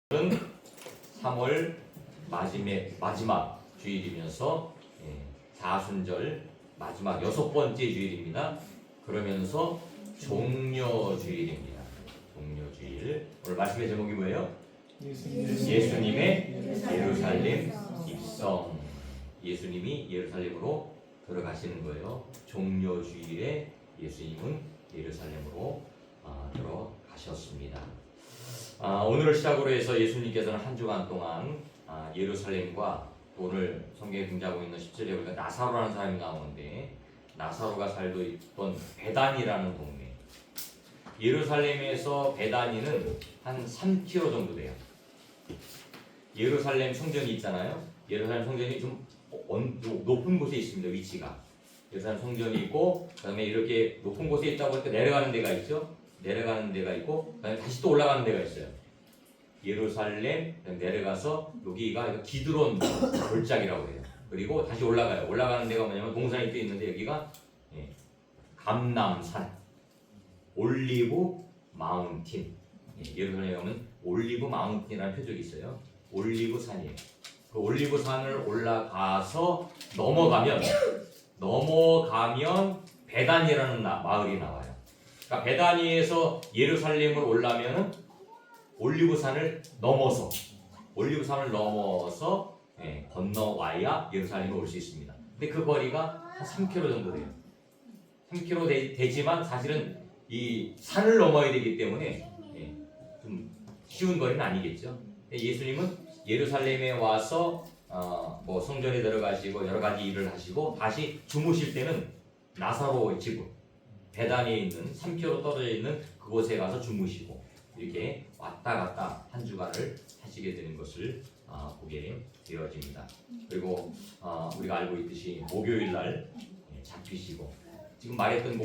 오늘은 3월 마지막 주일이면서 사순절 마지막 6번째 주일입니다. 그러면서 종려주일입니다. 종려주일. 오늘 말씀의 제목이 뭐예요? 예수님의 예루살렘 입성. 예수님이 예루살렘으로 들어가시는 거예요. 종려주일에 예수님은 예루살렘으로 들어가셨습니다. 오늘을 시작으로 해서 예수님께서는 한 주간 동안 예루살렘과 오늘 성경에 등장하고 있는 10절에 보니까 나사로라는 사람이 나오는데, 나사로가 살고 있던 베다니라는 동네, 예루살렘에서 베다니는 한 3km 정도 돼요. 예루살렘 성전이 있잖아요. 예루살렘 성전이 좀 높은 곳에 있습니다. 위치가 예루살렘 성전이 있고, 그 다음에 이렇게 높은 곳에 있다 보니까 내려가는 데가 있죠. 내려가는 데가 있고, 그다음에 다시 또 올라가는 데가 있어요. 예루살렘 내려가서 여기가 기드론 골짜기라고 해요. 그리고 다시 올라가요. 올라가는 데가 뭐냐면 동산이 또 있는데, 여기가 감람산, 올리브 마운틴. 예루살렘에 오면 올리브 마운틴이라는 표적이 있어요. 올리브 산이에요. 그 올리브 산을 올라가서 넘어가면 베단이라는 마을이 나와요. 그러니까 베다니에서 예루살렘을 올라면은 올리브산을 넘어서 건너와야 예루살렘에 올 수 있습니다. 근데 그 거리가 한 3km 정도 돼요. 3km 되지만 사실은 이 산을 넘어야 되기 때문에 좀 쉬운 거리는 아니겠죠. 예수님은 예루살렘에 와서 뭐 성전에 들어가시고 여러 가지 일을 하시고 다시 주무실 때는 나사로의 집, 베다니에 있는 3km 떨어져 있는 그곳에 가서 주무시고, 이렇게 왔다 갔다 한 주간을 하시게 되는 것을 보게 되어집니다. 그리고 우리가 알고 있듯이 목요일 날 잡히시고, 지금 말했던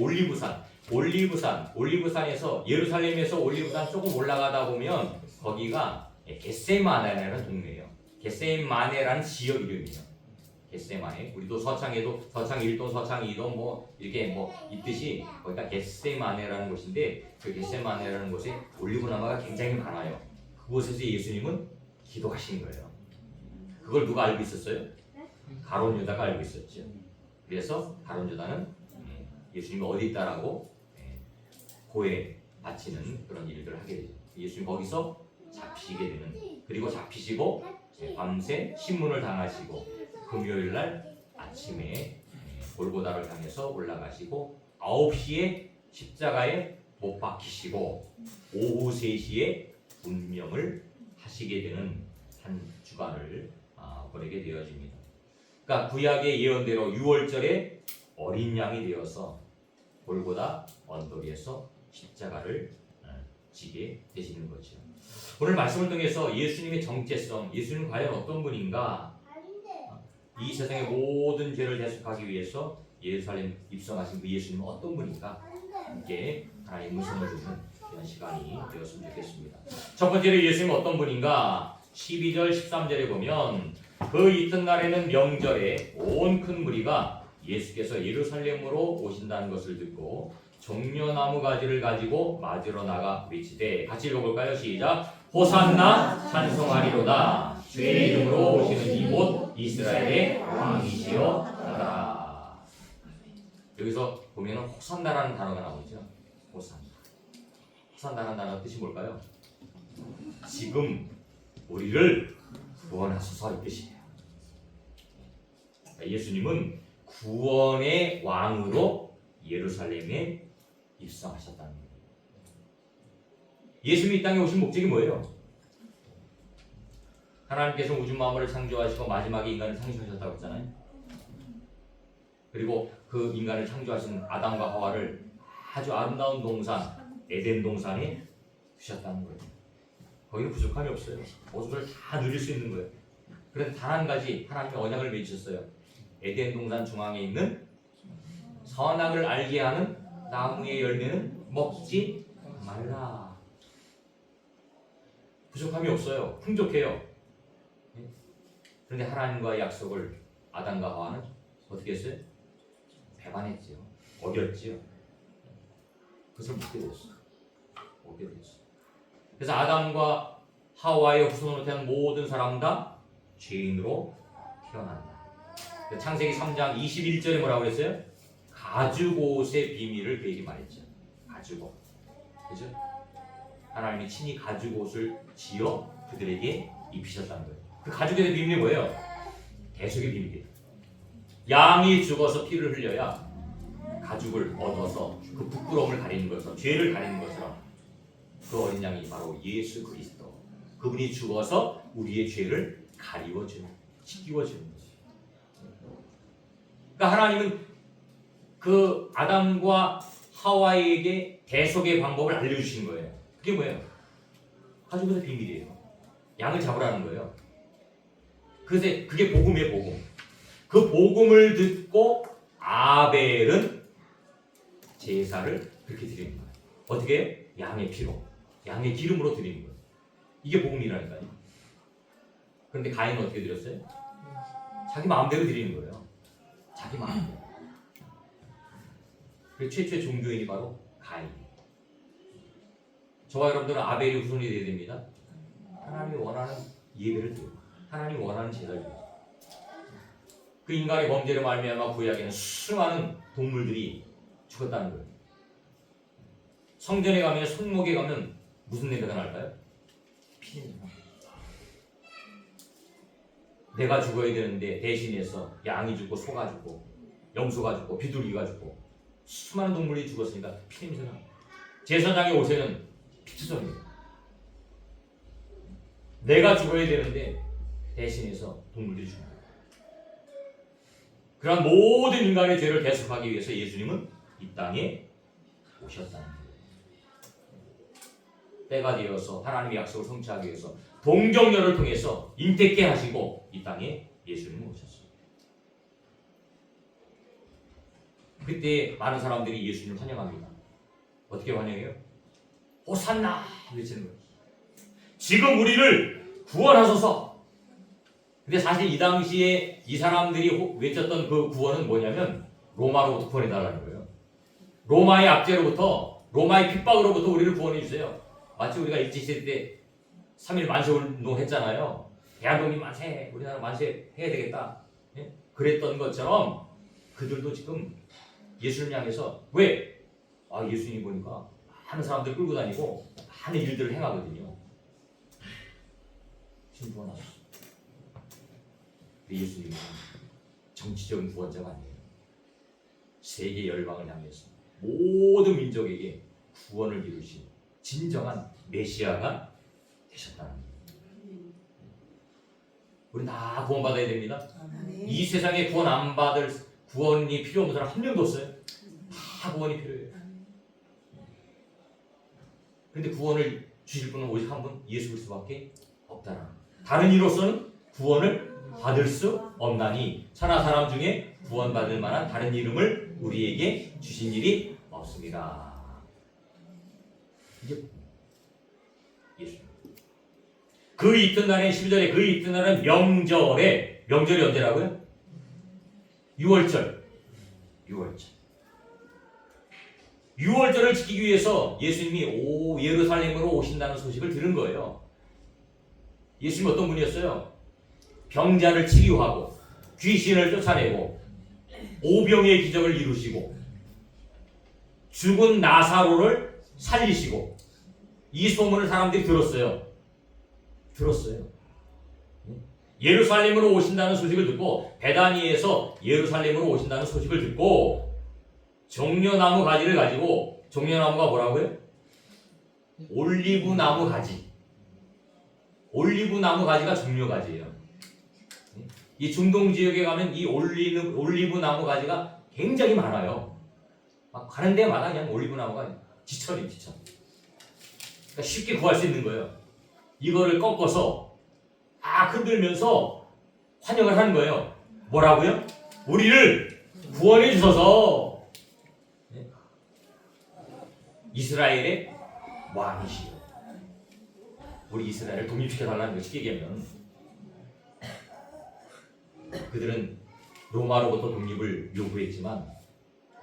올리브산에서 예루살렘에서 올리브산 조금 올라가다 보면 거기가 겟세마네라는 동네예요. 겟세마네라는 지역 이름이에요. 겟세마네. 우리도 서창에도 서창 1동, 서창 2동 뭐 이렇게 뭐 있듯이 거기가 겟세마네라는 곳인데, 그 겟세마네라는 곳에 올리브나무가 굉장히 많아요. 그곳에서 예수님은 기도하신 거예요. 그걸 누가 알고 있었어요? 가룟 유다가 알고 있었죠. 그래서 가룟 유다는 예수님이 어디 있다라고 고해 바치는 그런 일들을 하게 되죠. 예수님 거기서 잡히게 되는, 그리고 잡히시고 밤새 신문을 당하시고, 금요일 날 아침에 골고다를 향해서 올라가시고 9시에 십자가에 못 박히시고 오후 3시에 운명을 하시게 되는 한 주간을 보내게 되어집니다. 그러니까 구약의 예언대로 6월절에 어린 양이 되어서 골고다 언덕에서 십자가를 지게 되시는 거죠. 오늘 말씀을 통해서 예수님의 정체성, 예수님은 과연 어떤 분인가, 이 세상의 모든 죄를 대속하기 위해서 예루살렘 입성하신 그 예수님은 어떤 분인가, 함께 하나님의 음성을 듣는 그런 시간이 되었으면 좋겠습니다. 첫 번째로 예수님은 어떤 분인가, 12절 13절에 보면 그 이튿날에는 명절에 온 큰 무리가 예수께서 예루살렘으로 오신다는 것을 듣고 종려나무 가지를 가지고 맞으러 나가 외치되, 같이 읽어볼까요? 시작. 호산나 찬송하리로다. 주의 이름으로 오시는 이곳 이스라엘의 왕이시여 하라. 여기서 보면 호산나라는 단어가 나오죠. 호산나라는 단어 뜻이 뭘까요? 지금 우리를 구원하소서, 이 뜻이에요. 예수님은 구원의 왕으로 예루살렘에 입성하셨다는 거예요. 예수님이 이 땅에 오신 목적이 뭐예요? 하나님께서 우주 만물을 창조하시고 마지막에 인간을 창조하셨다고 했잖아요. 그리고 그 인간을 창조하신 아담과 하와를 아주 아름다운 동산, 에덴 동산에 두셨다는 거예요. 거기는 부족함이 없어요. 모든 걸 다 누릴 수 있는 거예요. 그런데 단 한 가지 하나님의 언약을 맺으셨어요. 에덴 동산 중앙에 있는 선악을 알게 하는 나무의 열매는 먹지 말라. 부족함이 없어요. 풍족해요. 그런데 하나님과의 약속을 아담과 하와는 어떻게 했어요? 배반했지요. 어겼지요. 그것을 먹게 됐어요. 그래서 아담과 하와의 후손으로 태어난 모든 사람 다 죄인으로 태어난다. 창세기 3장 21절에 뭐라고 그랬어요? 가죽옷의 비밀을 그에게 말했죠. 가죽옷. 그죠? 하나님이 친히 가죽옷을 지어 그들에게 입히셨다는 거예요. 그 가죽의 비밀이 뭐예요? 대속의 비밀이에요. 양이 죽어서 피를 흘려야 가죽을 얻어서 그 부끄러움을 가리는 것처럼, 죄를 가리는 것처럼 그 어린 양이 바로 예수 그리스도. 그분이 죽어서 우리의 죄를 가리워주는, 씻기워주는 거죠. 그러니까 하나님은 그 아담과 하와에게 대속의 방법을 알려주신 거예요. 그게 뭐예요? 가죽의 비밀이에요. 양을 잡으라는 거예요. 그래서 그게 복음이에요, 복음. 그 복음을 듣고 아벨은 제사를 그렇게 드리는 거예요. 어떻게 해요? 양의 피로, 양의 기름으로 드리는 거예요. 이게 복음이라니까요. 그런데 가인은 어떻게 드렸어요? 자기 마음대로 드리는 거예요. 자기 마음대로. 그 최초의 종교인이 바로 가인. 저와 여러분들은 아벨이 후손이 되어야 됩니다. 하나님이 원하는 예배를 드리고 하나님이 원하는 제사를 드리고 그 인간의 범죄로 말미암아 구약에는 수많은 동물들이 죽었다는 거예요. 성전에 가면, 성목에 가면 무슨 냄새가 날까요? 피 냄새가. 내가 죽어야 되는데 대신해서 양이 죽고 소가 죽고 염소가 죽고 비둘기가 죽고 수많은 동물이 죽었으니까 피 냄새가. 제사장의 옷에는 피투성이에요. 내가 죽어야 되는데 대신해서 동물들이 죽는 거예요. 그런 모든 인간의 죄를 대속하기 위해서 예수님은 이 땅에 오셨다는 거예요. 때가 되어서 하나님의 약속을 성취하기 위해서 동정녀를 통해서 인택케 하시고 이 땅에 예수님은 오셨어요. 그때 많은 사람들이 예수님을 환영합니다. 어떻게 환영해요? 호산나 외치는 거예요. 지금 우리를 구원하소서. 근데 사실 이 당시에 이 사람들이 외쳤던 그 구원은 뭐냐면 로마로부터 구원해달라는 거예요. 로마의 압제로부터, 로마의 핍박으로부터 우리를 구원해 주세요. 마치 우리가 일제시대 때 3.1 만세운동 했잖아요. 대한독립 만세, 우리나라 만세 해야 되겠다. 예? 그랬던 것처럼 그들도 지금 예수님을 향해서 왜? 예수님 보니까 많은 사람들 끌고 다니고 많은 일들을 행하거든요. 지금 구원하셨어요. 예수님은 정치적인 구원자가 아니에요. 세계 열방을 향해서 모든 민족에게 구원을 이루신 진정한 메시아가 되셨다는 거예요. 우리 다 구원받아야 됩니다. 이 세상에 구원 안 받을, 구원이 필요 없는 사람 한 명도 없어요. 다 구원이 필요해요. 그런데 구원을 주실 분은 오직 한 분, 예수 그리스도밖에 없다는 거예요. 다른 이로서는 구원을 받을 수 없나니 천하 사람 중에 구원받을 만한 다른 이름을 우리에게 주신 일이 없습니다. 이게 예수. 그 이튿날에 12절에 그 이튿날은 명절에, 명절이 언제라고요? 6월절. 6월절을 지키기 위해서 예수님이 예루살렘으로 오신다는 소식을 들은 거예요. 예수님이 어떤 분이었어요? 병자를 치유하고 귀신을 쫓아내고 오병의 기적을 이루시고 죽은 나사로를 살리시고 이 소문을 사람들이 들었어요. 예루살렘으로 오신다는 소식을 듣고 베다니에서 예루살렘으로 오신다는 소식을 듣고 종려나무 가지를 가지고 종려나무가 뭐라고요? 올리브나무 가지. 올리브나무 가지가 종려가지예요. 이 중동 지역에 가면 이 올리브나무 가지가 굉장히 많아요. 막 가는 데마다 그냥 올리브나무가 지천이에요, 지천. 그러니까 쉽게 구할 수 있는 거예요. 이거를 꺾어서 흔들면서 환영을 하는 거예요. 뭐라고요? 우리를 구원해 주셔서 이스라엘의 왕이시여. 우리 이스라엘을 독립시켜달라는 거 쉽게 얘기하면 그들은 로마로부터 독립을 요구했지만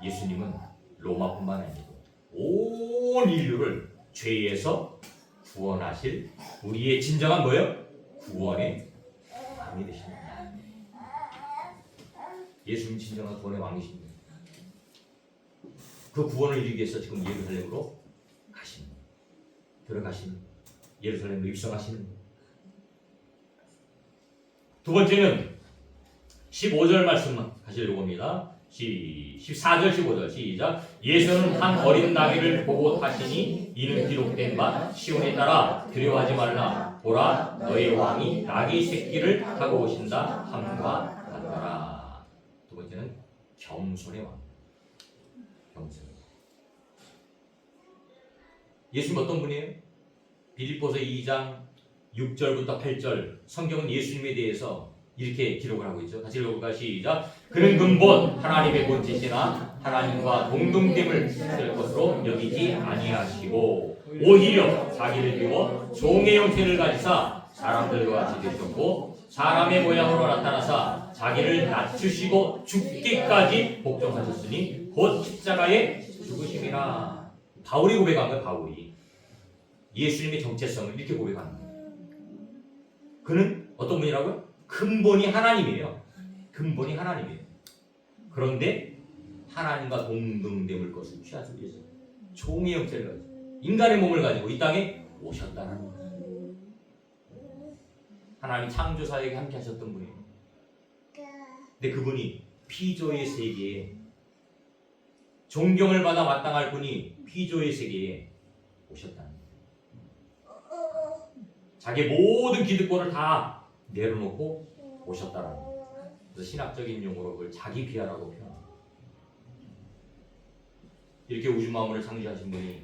예수님은 로마뿐만 아니고 온 인류를 죄에서 구원하실 우리의 진정한 뭐예요? 구원의 왕이 되십니다. 예수님 진정한 구원의 왕이십니다. 그 구원을 이루기 위해서 지금 예루살렘으로 가십니다. 들어가시는 예루살렘으로 입성하시는 거예요. 두 번째는 15절 말씀 하시려고 합니다. 14절 15절 시작. 예수는 한 어린 나귀를 보고 타시니 이는 기록된 바 시온에 따라 두려워하지 말라 보라 너의 왕이 나귀 새끼를 타고 오신다 함과 같더라. 두 번째는 겸손의 왕. 겸손. 예수님 어떤 분이에요? 빌립보서 2장 6절부터 8절 성경은 예수님에 대해서 이렇게 기록을 하고 있죠. 같이 읽어볼까요? 시작. 그는 근본 하나님의 본체시나 하나님과 동등됨을 쓸 것으로 여기지 아니하시고 오히려 자기를 비워 종의 형체를 가지사 사람들과 같이 되셨고 사람의 모양으로 나타나사 자기를 낮추시고 죽기까지 복종하셨으니 곧 십자가에 죽으심이라. 바울이 고백한 거예요. 바울이 예수님의 정체성을 이렇게 고백하는 거예요. 그는 어떤 분이라고요? 근본이 하나님이에요. 근본이 하나님이에요. 그런데 하나님과 동등됨을 것을 취하기 위해서 종의 형체를 가지고 인간의 몸을 가지고 이 땅에 오셨다는 거예요. 하나님 창조사에게 함께 하셨던 분이에요. 근데 그분이 피조의 세계에 존경을 받아 마땅할 분이 피조의 세계에 오셨다는 거예요. 자기 모든 기득권을 다 내려놓고 오셨다라는 거예요. 그래서 신학적인 용어로 그걸 자기 비하라고 표현합니다. 이렇게 우주 만물을 창조하신 분이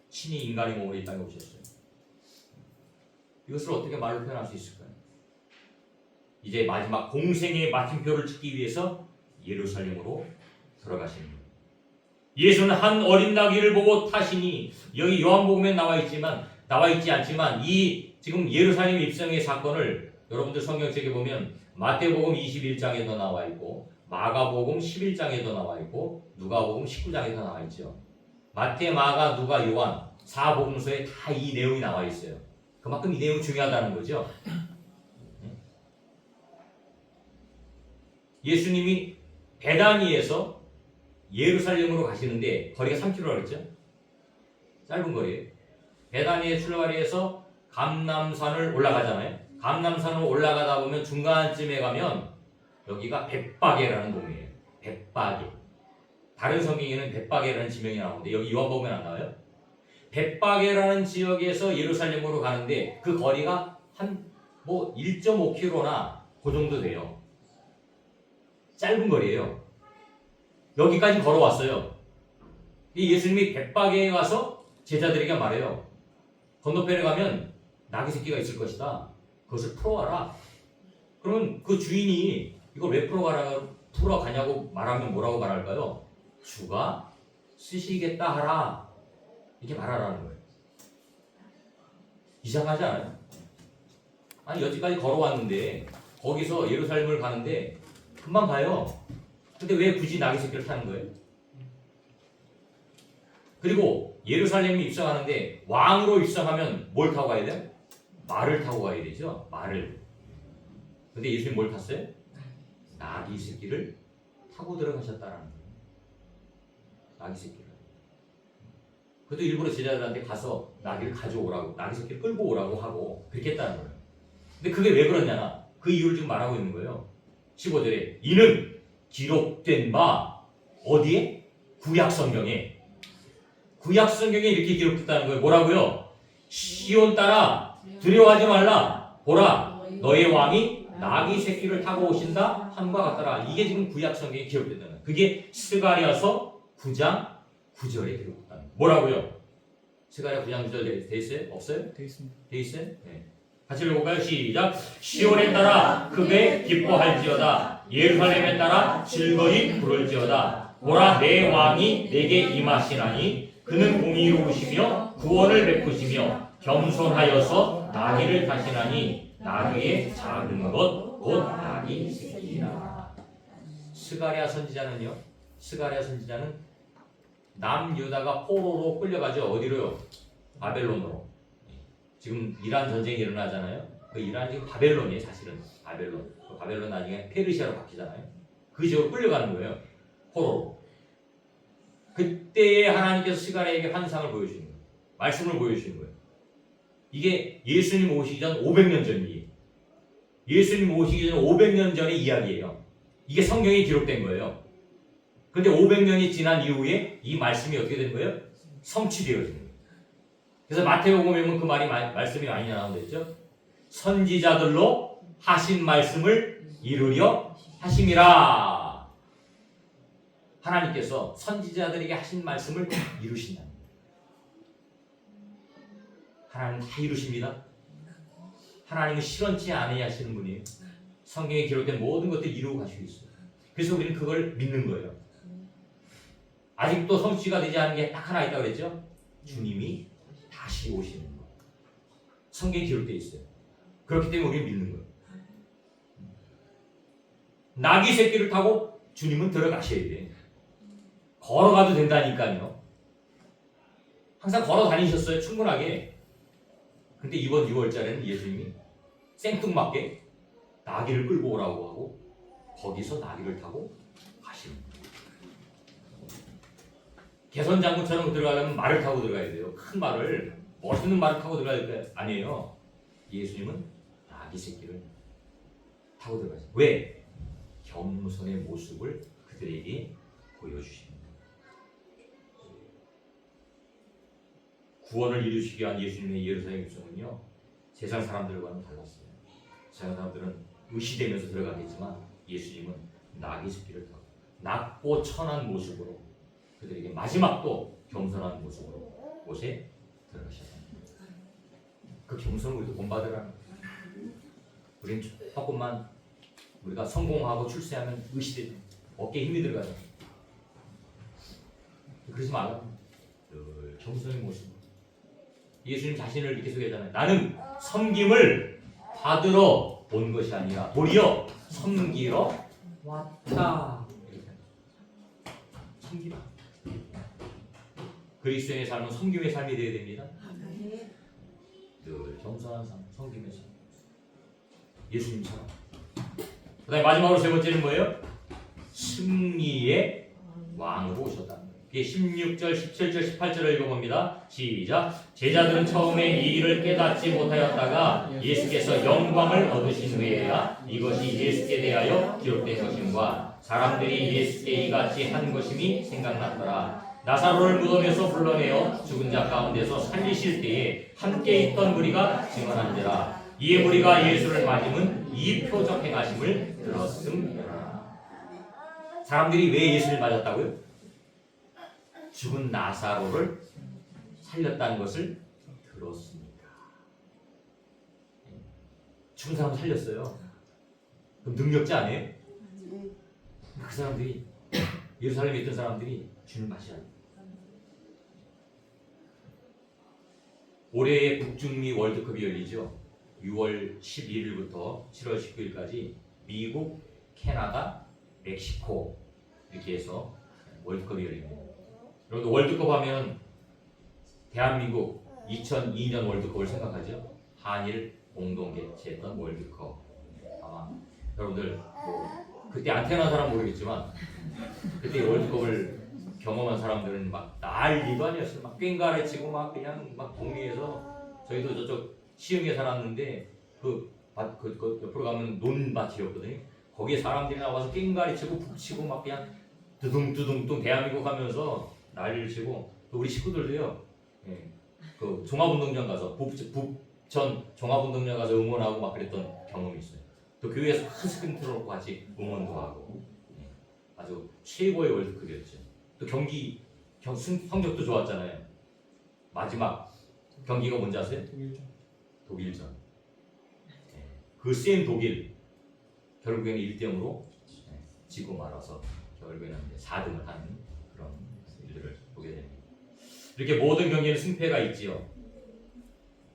신이 인간의 몸으로 이 땅에 오셨어요. 이것을 어떻게 말로 표현할 수 있을까요? 이제 마지막 공생의 마침표를 찍기 위해서 예루살렘으로 들어가시는 거예요. 예수는 한 어린 나귀를 보고 타시니 여기 요한복음에 나와 있지 않지만 이 지금 예루살렘 입성의 사건을 여러분들 성경책에 보면 마태복음 21장에도 나와 있고 마가복음 11장에도 나와 있고 누가복음 19장에도 나와 있죠. 마태, 마가, 누가, 요한 4복음서에 다 이 내용이 나와 있어요. 그만큼 이 내용이 중요하다는 거죠. 예수님이 베다니에서 예루살렘으로 가시는데 거리가 3km라고 했죠. 짧은 거리예요. 베다니의 출발해서 감람산을 올라가잖아요. 감람산을 올라가다 보면 중간쯤에 가면 여기가 벳바게라는 동네예요. 벳바게. 다른 성경에는 벳바게라는 지명이 나오는데 여기 요한복음에 안 나와요. 벳바게라는 지역에서 예루살렘으로 가는데 그 거리가 한 1.5km나 그 정도 돼요. 짧은 거리예요. 여기까지 걸어왔어요. 예수님이 벳바게에 가서 제자들에게 말해요. 건너편에 가면 나귀 새끼가 있을 것이다. 그것을 풀어와라. 그러면 그 주인이 이걸 왜 풀어가냐고 말하면 뭐라고 말할까요? 주가 쓰시겠다 하라. 이렇게 말하라는 거예요. 이상하지 않아요? 아니 여기까지 걸어왔는데 거기서 예루살렘을 가는데 금방 가요. 근데 왜 굳이 나귀 새끼를 타는 거예요? 그리고 예루살렘에 입성하는데 왕으로 입성하면 뭘 타고 가야 돼요? 말을 타고 가야 되죠. 말을. 근데 예수님 뭘 탔어요? 나귀 새끼를 타고 들어가셨다라는 거예요. 나귀 새끼를. 그래도 일부러 제자들한테 가서 나귀를 가져오라고, 나귀 새끼를 끌고 오라고 하고 그렇게 했다는 거예요. 근데 그게 왜 그러냐나 그 이유를 지금 말하고 있는 거예요. 15절에 이는 기록된 바 어디에? 구약성경에. 구약성경에 이렇게 기록됐다는 거예요. 뭐라고요? 시온 따라 두려워하지 말라. 보라 너의 왕이 나귀 새끼를 타고 오신다 함과 같더라. 이게 지금 구약성경에 기록됐다는 거예요. 그게 스가랴서 9장 9절에 기록됐다는 거예요. 뭐라고요? 스가랴 9장 9절 돼 있어요? 없어요? 돼 있습니다. 돼 있어요? 네. 같이 읽어볼까요? 시작. 시온에 따라 크게 기뻐할지어다. 예루살렘에 따라 즐거이 부를지어다. 보라 내 왕이 내게 임하시나니 그는 공의로우시며 구원을 베푸시며 겸손하여서 나귀를 타시나니 나귀의 작은 것 곧 나귀 새끼라. 스가랴 선지자는 남유다가 포로로 끌려가죠. 어디로요? 바벨론으로. 지금 이란 전쟁이 일어나잖아요. 그 이란 지금 바벨론이에요, 사실은. 바벨론. 그 바벨론 나중에 페르시아로 바뀌잖아요. 그 지역으로 끌려가는 거예요. 포로로. 그때에 하나님께서 시간에게 환상을 보여주는 거예요. 말씀을 보여주는 거예요. 이게 예수님 오시기 전 500년 전이에요. 예수님 오시기 전 500년 전의 이야기예요. 이게 성경에 기록된 거예요. 근데 500년이 지난 이후에 이 말씀이 어떻게 된 거예요? 성취되어진 거예요. 그래서 마태복음에 보면 그 말씀이 많이 나온다 했죠. 선지자들로 하신 말씀을 이루려 하심이라. 하나님께서 선지자들에게 하신 말씀을 이루신다. 하나님 다 이루십니다. 하나님은 실언치 아니하시는 분이에요. 성경에 기록된 모든 것들을 이루고 가시고 있어요. 그래서 우리는 그걸 믿는 거예요. 아직도 성취가 되지 않은 게 딱 하나 있다고 그랬죠? 주님이 다시 오시는 거. 성경에 기록되어 있어요. 그렇기 때문에 우리는 믿는 거예요. 나귀 새끼를 타고 주님은 들어가셔야 돼. 걸어가도 된다니까요. 항상 걸어 다니셨어요. 충분하게. 근데 이번 6월달에는 예수님이 생뚱맞게 나귀를 끌고 오라고 하고 거기서 나귀를 타고 가시는 거예요. 개선장군처럼 들어가려면 말을 타고 들어가야 돼요. 큰 말을, 멋있는 말을 타고 들어가야 될 게 아니에요. 예수님은 나귀 새끼를 타고 들어가세요. 왜? 겸손의 모습을 그들에게 보여주십니다. 구원을 이루시기 위한 예수님의 예루살렘 입성은요, 세상 사람들과는 달랐어요. 세상 사람들은 의시되면서 들어가겠지만 예수님은 나귀 새끼를 타고 낮고 천한 모습으로 그들에게 마지막도 겸손한 모습으로 곳에 들어가셨습니다. 그 겸손을 우리도 본받으라는 거예요. 우리는 조금만 우리가 성공하고 출세하면 의시돼 어깨에 힘이 들어가요. 그러지 말라고. 늘 겸손의 모습. 예수님 자신을 이렇게 소개하잖아요. 나는 섬김을 받으러 온 것이 아니라 도리어 섬기러 왔다. 섬기라. 그리스도인의 삶은 섬김의 삶이 되어야 됩니다. 늘 겸손한 삶, 섬김의 삶. 예수님처럼. 그 다음에 마지막으로 세 번째는 뭐예요? 승리의 왕으로 오셨다. 이게 16절, 17절, 18절을 읽어봅니다. 시작. 제자들은 처음에 이 일을 깨닫지 못하였다가 예수께서 영광을 얻으신 후에야 이것이 예수께 대하여 기록된 것임과 사람들이 예수께 이같이 한 것임이 생각났더라. 나사로를 무덤에서 불러내어 죽은 자 가운데서 살리실 때에 함께 있던 무리가 증언한지라. 이에 무리가 예수를 맞음은 이 표적 행하심을 들었음이라. 사람들이 왜 예수를 맞았다고요? 죽은 나사로를 살렸다는 것을 들었으니까. 죽은 사람 살렸어요. 그럼 능력자 아니에요? 그 사람들이 예루살렘에 있던 사람들이 주님을 맞이합니다. 올해의 북중미 월드컵이 열리죠. 6월 11일부터 7월 19일까지 미국, 캐나다, 멕시코 이렇게 해서 월드컵이 열립니다. 여러분 월드컵 하면 대한민국 2002년 월드컵을 생각하죠. 한일 공동 개최했던 월드컵. 아마 여러분들 뭐 그때 안 태어난 사람 모르겠지만 그때 월드컵을 경험한 사람들은 막 난리도 아니었어요. 막 꽹가리 치고 막 그냥 막 동네에서 저희도 저쪽 시흥에 살았는데 그 옆으로 가면 논밭이었거든요. 거기에 사람들이 나와서 꽹가리 치고 북치고 막 그냥 두둥두둥 대한민국 하면서 난리를 치고 또 우리 식구들도요. 예, 그 종합운동장 가서 북전 종합운동장 가서 응원하고 막 그랬던 경험이 있어요. 또 교회에서 큰 스크린 틀어놓고 같이 응원도 하고 예, 아주 최고의 월드컵이었죠. 또 경기 성적도 좋았잖아요. 마지막 경기가 뭔지 아세요? 독일전. 예, 그 센 독일 결국에는 1대0으로 지고 말아서 결국에는 4등을 하는 그런 일들을 보게 됩니다. 이렇게 모든 경기에는 승패가 있지요.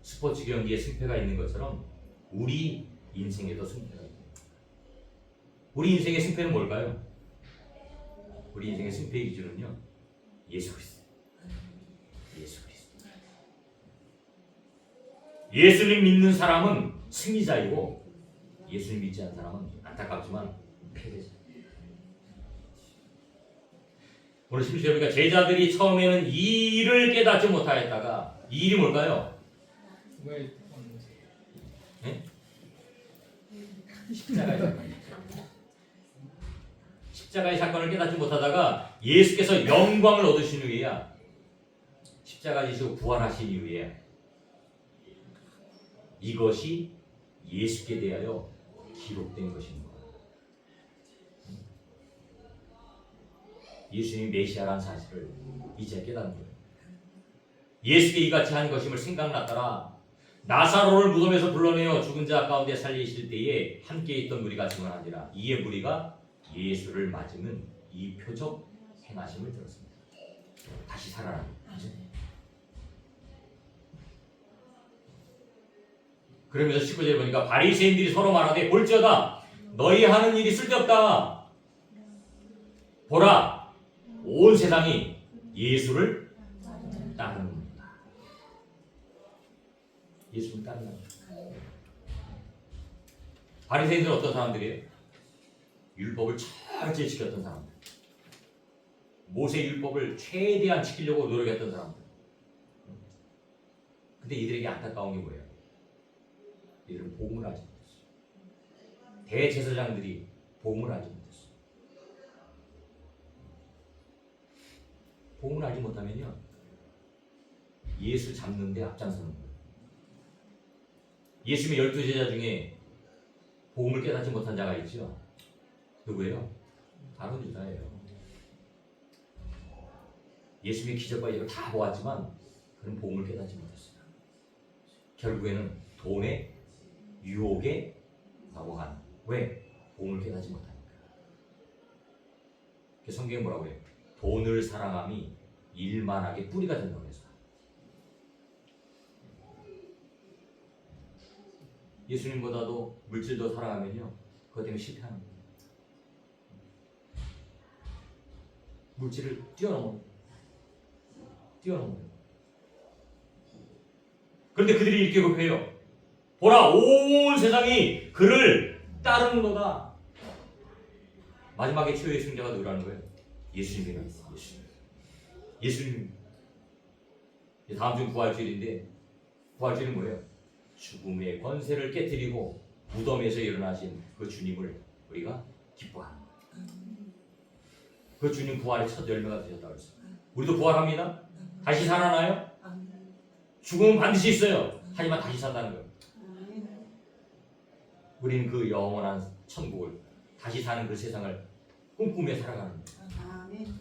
스포츠 경기에 승패가 있는 것처럼 우리 인생에도 승패가 있습니다. 우리 인생의 승패는 뭘까요? 우리 인생의 승패의 기준은요, 예수 그리스도. 예수 그리스도. 예수님 믿는 사람은 승리자이고 예수님 믿지 않는 사람은 안타깝지만 패배자. 오늘 심지어 우리가 제자들이 처음에는 이 일을 깨닫지 못하였다가 이 일이 뭘까요? 네? 십자가의 사건을 깨닫지 못하다가 예수께서 영광을 얻으신 후에야 십자가 지시고 부활하신 이후에 이것이 예수께 대하여 기록된 것입니다. 예수님이 메시아라는 사실을 이제 깨닫는 거예요. 예수께 이같이 한 것임을 생각났더라. 나사로를 무덤에서 불러내어 죽은 자 가운데 살리실 때에 함께 있던 무리가 증언하니라. 이에 무리가 예수를 맞으면 이 표적 행하심을 들었습니다. 다시 살아납니다. 그러면서 19절에 보니까 바리새인들이 서로 말하되 볼지어다 너희 하는 일이 쓸데없다. 보라 온 세상이 예수를 따르는다. 예수를 따른다. 바리새인들은 어떤 사람들이에요? 율법을 철저히 지켰던 사람들. 모세 율법을 최대한 지키려고 노력했던 사람들. 근데 이들에게 안타까운 게 뭐예요? 이들은 복음을 알지 못했어요. 대제사장들이 복음을 알지 못했어요. 복음을 알지 못하면요 예수 잡는 데 앞장서는 거예요. 예수님의 12제자 중에 복음을 깨닫지 못한 자가 있죠. 누구예요? 바로 유다예요. 예수님의 기적과 이걸 다 보았지만 그는 복음을 깨닫지 못했어요. 결국에는 돈의 유혹에 넘어간. 왜? 복음을 깨닫지 못하니까. 성경에 뭐라고 해요? 돈을 사랑함이 일만하게 뿌리가 된다고 해서. 예수님보다도 물질도 사랑하면요 그것 때문에 실패하는 거예요. 물질을 뛰어넘어요. 그런데 그들이 이렇게 고백해요. 보라 온 세상이 그를 따르는도다. 마지막에 최후의 승자가 누구라는 거예요? 예수님이라는 거예요. 예수님. 다음 주 부활주일인데 부활주일은 뭐예요? 죽음의 권세를 깨뜨리고 무덤에서 일어나신 그 주님을 우리가 기뻐하는 거예요. 그 주님 부활의 첫 열매가 되셨다고 했어요. 우리도 부활합니다. 다시 살아나요? 죽음은 반드시 있어요. 하지만 다시 산다는 거예요. 우리는 그 영원한 천국을 다시 사는 그 세상을 꿈꾸며 살아가는 거예요.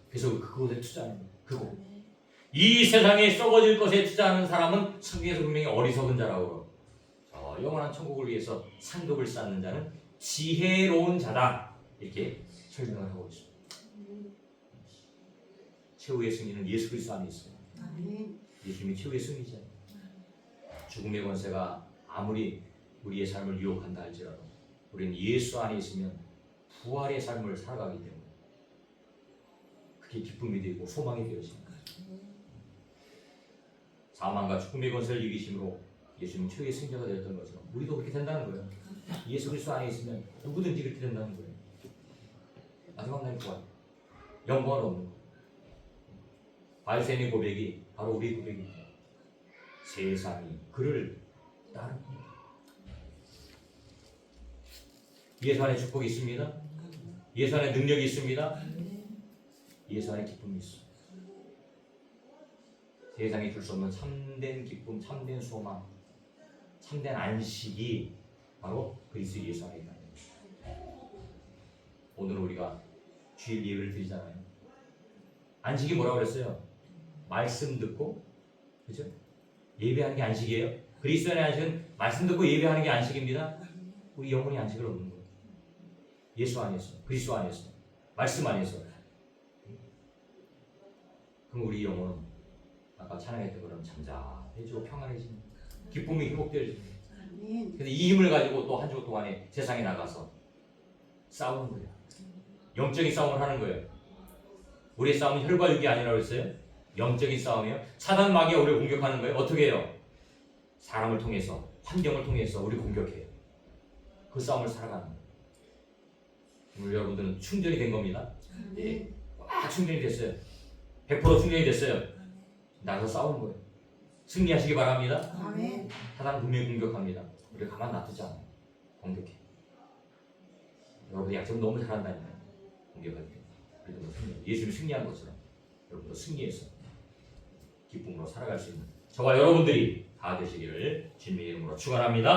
그래서 그곳에 투자하는 거예요. 그곳. 이 세상에 썩어질 것에 투자하는 사람은 성경에서 분명히 어리석은 자라고 영원한 천국을 위해서 상급을 쌓는 자는 지혜로운 자다 이렇게 설명을 하고 있습니다. 최후의 승리는 예수 그리스도 안에 있어요. 예수님이 최후의 승리자예요. 죽음의 권세가 아무리 우리의 삶을 유혹한다 할지라도 우리는 예수 안에 있으면 부활의 삶을 살아가기 때문에 그게 기쁨이 되고 소망이 되어집니다. 사망과 죽음의 권세를 이기심으로 예수님 최후의 승자가 되었던 것처럼 우리도 그렇게 된다는 거예요. 예수 그리스도 안에 있으면 누구든지 그렇게 된다는 거예요. 마지막 날 부활, 영광을 얻는 거예요. 바리새인의 고백이 바로 우리의 고백입니다. 세상이 그를 따릅니다. 예수 안에 축복이 있습니다. 예수 안에 능력이 있습니다. 예수 안에 기쁨이 있습니다. 세상이 줄 수 없는 참된 기쁨, 참된 소망, 참된 안식이 바로 그리스도 예수 안에 있다. 오늘 우리가 주일 예배를 드리잖아요. 안식이 뭐라고 그랬어요? 말씀 듣고, 그죠? 예배하는 게 안식이에요. 그리스도 안의 안식은 말씀 듣고 예배하는 게 안식입니다. 우리 영혼이 안식을 얻는 거예요. 예수 안에서, 그리스도 안에서, 말씀 안에서. 그럼 우리 영혼은 아까 찬양했던 것처럼 잠잠해지고 평안해지는 기쁨이 회복되어지는. 근데 이 힘을 가지고 또 한 주 동안에 세상에 나가서 싸우는 거예요. 영적인 싸움을 하는 거예요. 우리의 싸움은 혈과 육이 아니라고 했어요. 영적인 싸움이에요. 사단 마귀가 우리를 공격하는 거예요. 어떻게 해요? 사람을 통해서, 환경을 통해서 우리 공격해요. 그 싸움을 살아가는 거예요. 오늘 여러분들은 충전이 된 겁니다. 예, 꽉 충전이 됐어요. 100% 충전이 됐어요. 나서 싸우는 거예요. 승리하시기 바랍니다. 아멘. 사단 분명히 공격합니다. 우리가 가만 놔두지 않아요. 공격해. 여러분 약점 너무 잘한다니까요. 공격할 때. 그래도 승리. 예수님이 승리한 것처럼 여러분도 승리해서 기쁨으로 살아갈 수 있는 저와 여러분들이 다 되시기를 주님의 이름으로 축원합니다.